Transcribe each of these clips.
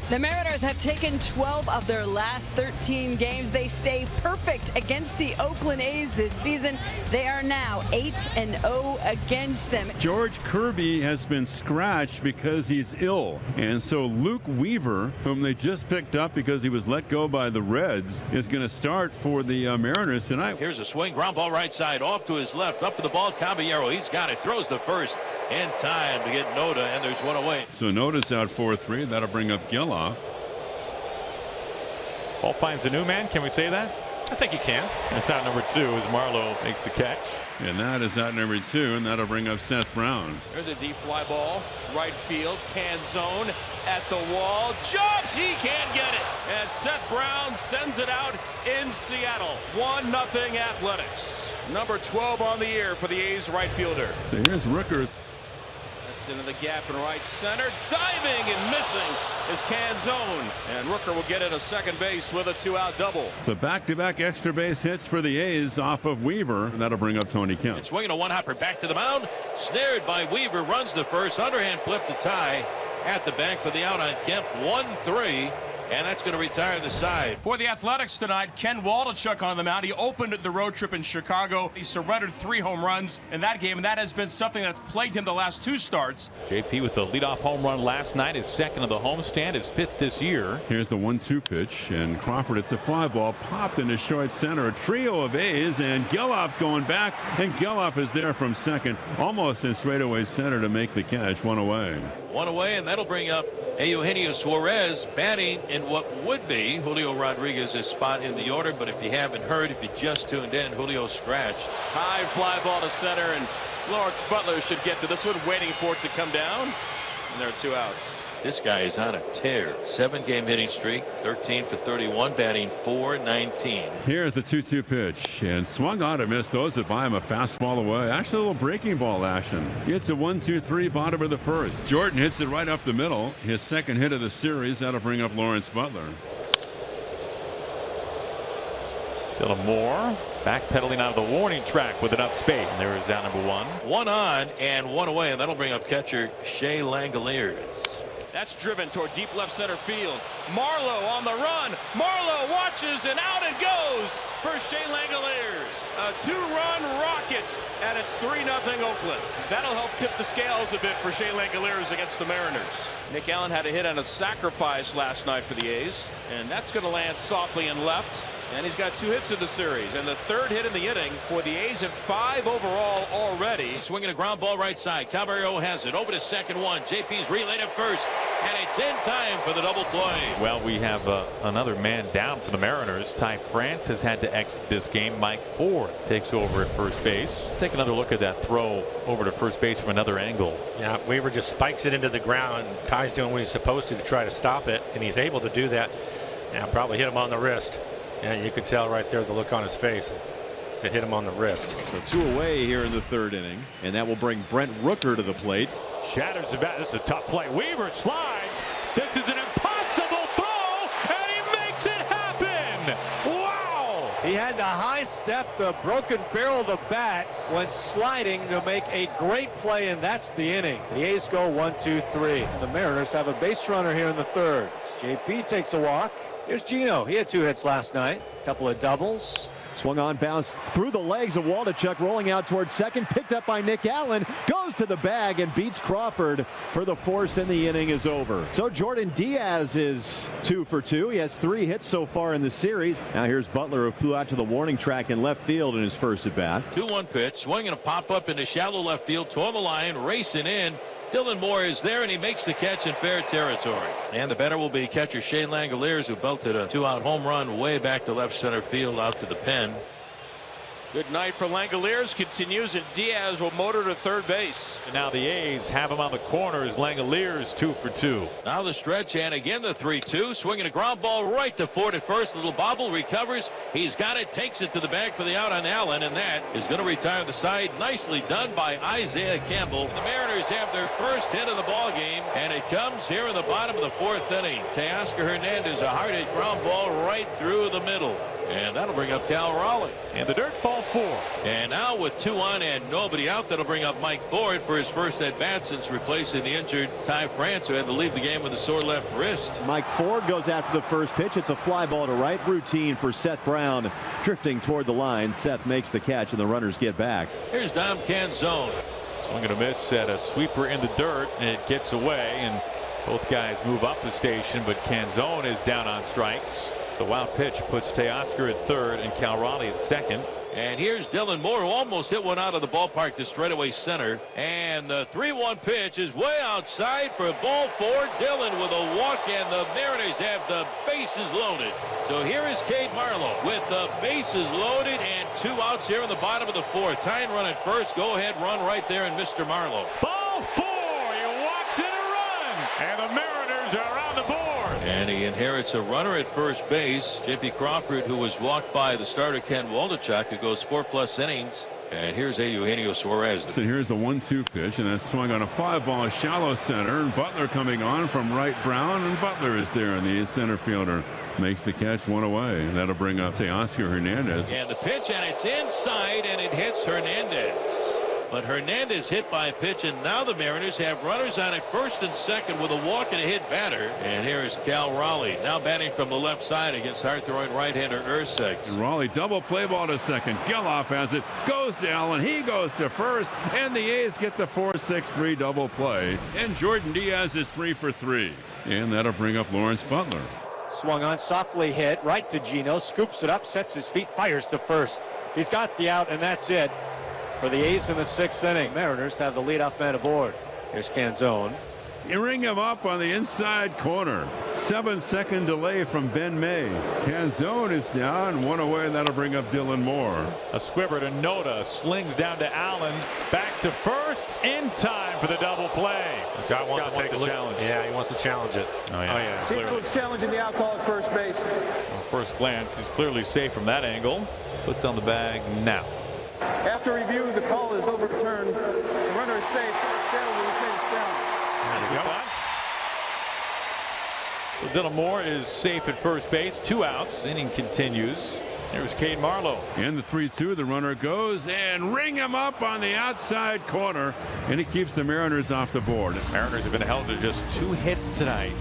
The Mariners have taken 12 of their last 13 games. They stay perfect against the Oakland A's this season. They are now 8-0 against them. George Kirby has been scratched because he's ill. And so Luke Weaver, whom they just picked up because he was let go by the Reds, is going to start for the Mariners tonight. Here's a swing, ground ball right side, off to his left, up to the ball. Caballero, he's got it, throws the first in time to get Noda, and there's one away. So Noda's out 4-3. That'll bring up Gill. Ball finds a new man. Can we say that? I think you can. That's out number 2 as Marlowe makes the catch. And that is out number 2, and that'll bring up Seth Brown. There's a deep fly ball, right field, can zone at the wall, jumps, he can't get it, and Seth Brown sends it out in Seattle. 1-0 Athletics. Number 12 on the year for the A's right fielder. So here's Rooker. Into the gap in right center, diving and missing is Canzone, and Rooker will get in a second base with a 2-out double. So back-to-back extra base hits for the A's off of Weaver, and that'll bring up Tony Kemp. And swinging a one-hopper back to the mound, snared by Weaver, runs the first, underhand flip to tie at the bank for the out on Kemp. 1-3. And that's going to retire the side. For the Athletics tonight, Ken Waldichuk on the mound. He opened the road trip in Chicago. He surrendered 3 home runs in that game, and that has been something that's plagued him the last 2 starts. JP with the leadoff home run last night, his second of the homestand, his 5th this year. Here's the 1-2 pitch, and Crawford, it's a fly ball, popped into short center. A trio of A's, and Geloff going back, and Geloff is there from second, almost in straightaway center to make the catch. 1 away. 1 away, and that'll bring up Eugenio Suarez batting in what would be Julio Rodriguez's spot in the order. But if you haven't heard, if you just tuned in, Julio scratched. High fly ball to center, and Lawrence Butler should get to this one, waiting for it to come down. And there are 2 outs. This guy is on a tear. 7-game hitting streak, 13 for 31, batting .419. Here's the 2-2 pitch, and swung on and missed. Those that by him, a fastball away. Actually, a little breaking ball action. It's a 1-2-3, bottom of the first. Jordan hits it right up the middle. His second hit of the series. That'll bring up Lawrence Butler. Dylan Moore backpedaling out of the warning track with enough space. There is out number 1. 1 on and 1 away, and that'll bring up catcher Shea Langoliers. That's driven toward deep left center field. Marlowe on the run. Marlowe watches, and out it goes for Shea Langoliers. A 2-run rocket, and it's 3-0 Oakland. That'll help tip the scales a bit for Shea Langoliers against the Mariners. Nick Allen had a hit on a sacrifice last night for the A's, and that's going to land softly in left. And he's got 2 hits in the series, and the 3rd hit in the inning for the A's, and 5 overall already. Swinging a ground ball right side. Caballero has it over to second one. JP's relayed at first, and it's in time for the double play. Well, we have another man down for the Mariners. Ty France has had to exit this game. Mike Ford takes over at first base. Take another look at that throw over to first base from another angle. Yeah, Weaver just spikes it into the ground. Ty's doing what he's supposed to try to stop it, and he's able to do that. Yeah, probably hit him on the wrist. And you could tell right there the look on his face. It hit him on the wrist. So 2 away here in the 3rd inning, and that will bring Brent Rooker to the plate. Shatters the bat. This is a tough play. Weaver slides. This is an impossible throw, and he makes it happen. Wow! He had to high step the broken barrel of the bat when sliding to make a great play, and that's the inning. The A's go 1-2-3. The Mariners have a base runner here in the 3rd. JP takes a walk. Here's Gino. He had 2 hits last night, a couple of doubles. Swung on, bounced through the legs of Waldichuk, rolling out towards second, picked up by Nick Allen, goes to the bag and beats Crawford for the force, and the inning is over. So Jordan Diaz is 2 for 2. He has 3 hits so far in the series. Now here's Butler, who flew out to the warning track in left field in his first at bat. 2-1 pitch, swinging a pop up into shallow left field, toward the line, racing in. Dylan Moore is there, and he makes the catch in fair territory. And the batter will be catcher Shea Langoliers, who belted a 2-out home run way back to left center field out to the pen. Good night for Langoliers. Continues, and Diaz will motor to third base. And now the A's have him on the corner as Langoliers 2 for 2. Now the stretch, and again the 3-2. Swinging a ground ball right to Ford at first. Little bobble, recovers. He's got it, takes it to the bag for the out on Allen, and that is going to retire the side. Nicely done by Isaiah Campbell. The Mariners have their first hit of the ball game, and it comes here in the bottom of the 4th inning. Teoscar Hernandez, a hard hit ground ball right through the middle. and that'll bring up Cal Raleigh. And the dirt, ball 4. And now with 2 on and nobody out, that'll bring up Mike Ford for his first at bat since replacing the injured Ty France, who had to leave the game with a sore left wrist. Mike Ford goes after the first pitch. It's a fly ball to right. Routine for Seth Brown, drifting toward the line. Seth makes the catch and the runners get back. Here's Dom Canzone. Swing and a miss at a sweeper in the dirt, and it gets away, and both guys move up the station, but Canzone is down on strikes. The wild pitch puts Teoscar at third and Cal Raleigh at second. And here's Dylan Moore, who almost hit one out of the ballpark to straightaway center. And the 3-1 pitch is way outside for ball 4. Dylan with a walk, and the Mariners have the bases loaded. So here is Cade Marlowe with the bases loaded and 2 outs here in the bottom of the 4th. Tying run at first. Go ahead run right there, and Mr. Marlowe. Ball 4. He walks in a run, and the Mariners are on the board. And he inherits a runner at first base. J.P. Crawford, who was walked by the starter Ken Waldichuk, who goes 4+ innings. And here's Eugenio Suarez. So here's the 1-2 pitch, and that's swung on a 5-ball shallow center. And Butler coming on from right Brown, and Butler is there, and the center fielder makes the catch, 1 away. And that'll bring up Teoscar Hernandez. And the pitch, and it's inside, and it hits Hernandez. But Hernandez hit by a pitch, and now the Mariners have runners on at first and second with a walk and a hit batter. And here is Cal Raleigh, now batting from the left side against hard-throwing right-hander Ursic. And Raleigh double play ball to second. Geloff has it, goes to Allen, he goes to first, and the A's get the 4-6-3 double play. And Jordan Diaz is 3 for 3. And that'll bring up Lawrence Butler. Swung on, softly hit, right to Gino, scoops it up, sets his feet, fires to first. He's got the out, and that's it for the A's in the 6th inning. Mariners have the leadoff man aboard. Here's Canzone. You ring him up on the inside corner. 7-second delay from Ben May. Canzone is down, 1 away, and that'll bring up Dylan Moore. A squibber to Noda, slings down to Allen, back to first, in time for the double play. Scott wants to take a look. Challenge. Yeah, he wants to challenge it. Oh yeah. Sequel's challenging the out call at first base. Well, first glance, he's clearly safe from that angle. Puts on the bag now. After review, the call is overturned. The runner is safe. Seattle will retain its challenge. So Dylan Moore is safe at first base. 2 outs. Inning continues. Here's Cade Marlowe. In the 3-2, the runner goes and ring him up on the outside corner, and he keeps the Mariners off the board. Mariners have been held to just 2 hits tonight.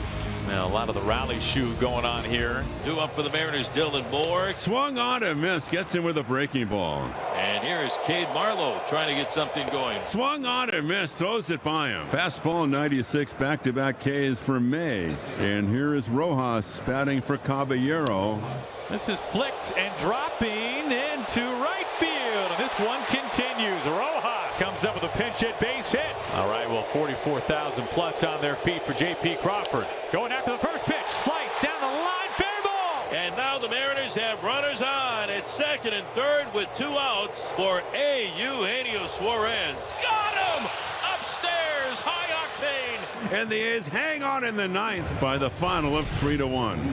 Now a lot of the rally shoe going on here. 2 up for the Mariners, Dylan Moore. Swung on and missed, gets him with a breaking ball. And here is Cade Marlowe trying to get something going. Swung on and missed, throws it by him. Fastball 96, back-to-back Ks for May. And here is Rojas batting for Caballero. This is flicked and dropping into right field. And this one continues. Rojas comes up with a pinch hit, base hit. All right, well, 44,000 plus on their feet for J.P. Crawford. Going after the first pitch, slice down the line, fair ball. And now the Mariners have runners on at second and third with 2 outs for Eugenio Suarez. Got him! Upstairs, high octane. And the A's hang on in the 9th by the final of 3-1.